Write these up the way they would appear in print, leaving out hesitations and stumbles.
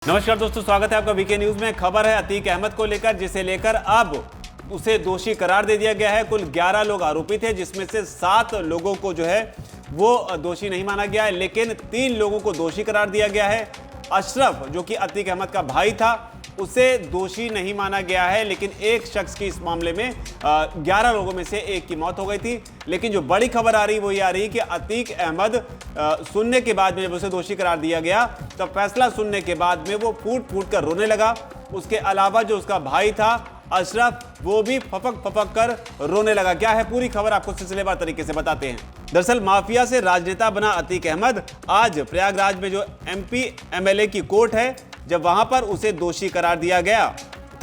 नमस्कार दोस्तों, स्वागत है आपका वीके न्यूज में। खबर है अतीक अहमद को लेकर, जिसे लेकर अब उसे दोषी करार दे दिया गया है। कुल 11 लोग आरोपी थे, जिसमें से 7 लोगों को जो है वो दोषी नहीं माना गया है, लेकिन 3 लोगों को दोषी करार दिया गया है। अशरफ, जो कि अतीक अहमद का भाई था, उसे दोषी नहीं माना गया है, लेकिन एक शख्स की इस मामले में 11 लोगों में से एक की मौत हो गई थी। लेकिन जो बड़ी खबर आ रही वो ये आ रही कि अतीक अहमद सुनने के बाद में जब उसे दोषी करार दिया गया, तो फैसला सुनने के बाद में वो फूट फूट कर रोने लगा। उसके अलावा जो उसका भाई था अशरफ, वो भी फपक फपक कर रोने लगा। क्या है पूरी खबर, आपको सिलसिलेवार तरीके से बताते हैं। दरअसल माफिया से राजनेता बना अतीक अहमद आज प्रयागराज में जो एमपी एमएलए की कोर्ट है, जब वहां पर उसे दोषी करार दिया गया,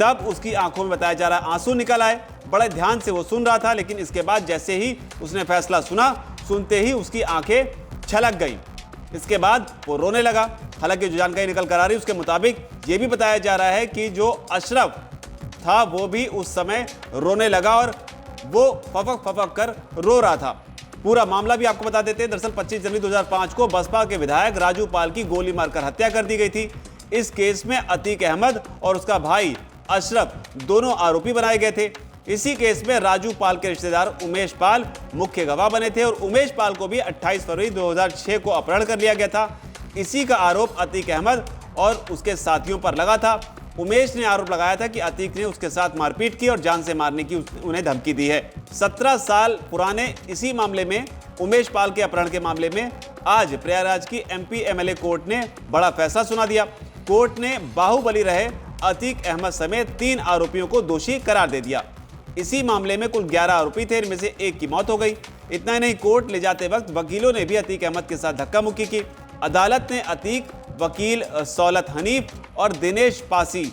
तब उसकी आंखों में बताया जा रहा है आंसू निकल आए। बड़े ध्यान से वो सुन रहा था, लेकिन इसके बाद जैसे ही उसने फैसला सुना, सुनते ही उसकी आंखें छलक गई। इसके बाद वो रोने लगा। हालांकि जो जानकारी निकल कर आ रही है उसके मुताबिक ये भी बताया जा रहा है कि जो अशरफ था वो भी उस समय रोने लगा और वो फपक फपक कर रो रहा था। पूरा मामला भी आपको बता देते हैं। दरअसल 25 जनवरी 2005 को बसपा के विधायक राजू पाल की गोली मारकर हत्या कर दी गई थी। इस केस में अतीक अहमद और उसका भाई अशरफ दोनों आरोपी बनाए गए थे। इसी केस में राजू पाल के रिश्तेदार उमेश पाल मुख्य गवाह बने थे और उमेश पाल को भी 28 फरवरी 2006 को अपहरण कर लिया गया था। इसी का आरोप अतीक अहमद और उसके साथियों पर लगा था। उमेश ने आरोप लगाया था कि अतीक ने उसके साथ मारपीट की और जान से मारने की उन्हें धमकी दी है। 17 साल पुराने इसी मामले में, उमेश पाल के अपहरण के मामले में, आज प्रयागराज की एमपी एमएलए कोर्ट ने बड़ा फैसला सुना दिया। कोर्ट ने बाहुबली रहे अतीक अहमद समेत 3 आरोपियों को दोषी करार दे दिया। इसी मामले में कुल 11 आरोपी थे, इनमें से एक की मौत हो गई। इतना ही नहीं, कोर्ट ले जाते वक्त वकीलों ने भी अतीक अहमद के साथ धक्का मुक्की की। अदालत ने अतीक, वकील सौलत हनीफ और दिनेश पासी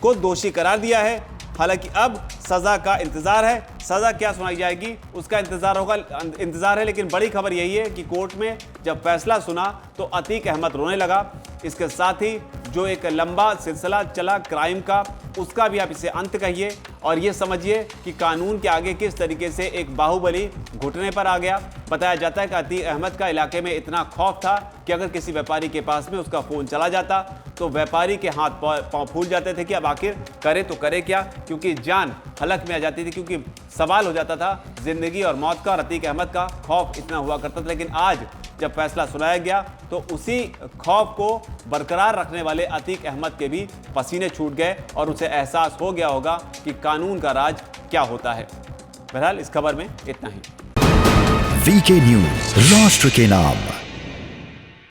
को दोषी करार दिया है। हालांकि अब सजा का इंतजार है। सजा क्या सुनाई जाएगी उसका इंतजार है, लेकिन बड़ी खबर यही है कि कोर्ट में जब फैसला सुना तो अतीक अहमद रोने लगा। इसके साथ ही जो एक लंबा सिलसिला चला क्राइम का, उसका भी आप इसे अंत कहिए और ये समझिए कि कानून के आगे किस तरीके से एक बाहुबली घुटने पर आ गया। बताया जाता है कि अतीक अहमद का इलाके में इतना खौफ था कि अगर किसी व्यापारी के पास में उसका फ़ोन चला जाता तो व्यापारी के हाथ पांव फूल जाते थे कि अब आखिर करे तो करे क्या, क्योंकि जान हलक में आ जाती थी, क्योंकि सवाल हो जाता था जिंदगी और मौत का। और अतीक अहमद का खौफ इतना हुआ करता था। लेकिन आज जब फैसला सुनाया गया तो उसी खौफ को बरकरार रखने वाले अतीक अहमद के भी पसीने छूट गए और उसे एहसास हो गया होगा कि कानून का राज क्या होता है। बहरहाल इस खबर में इतना ही। वीके न्यूज, राष्ट्र के नाम।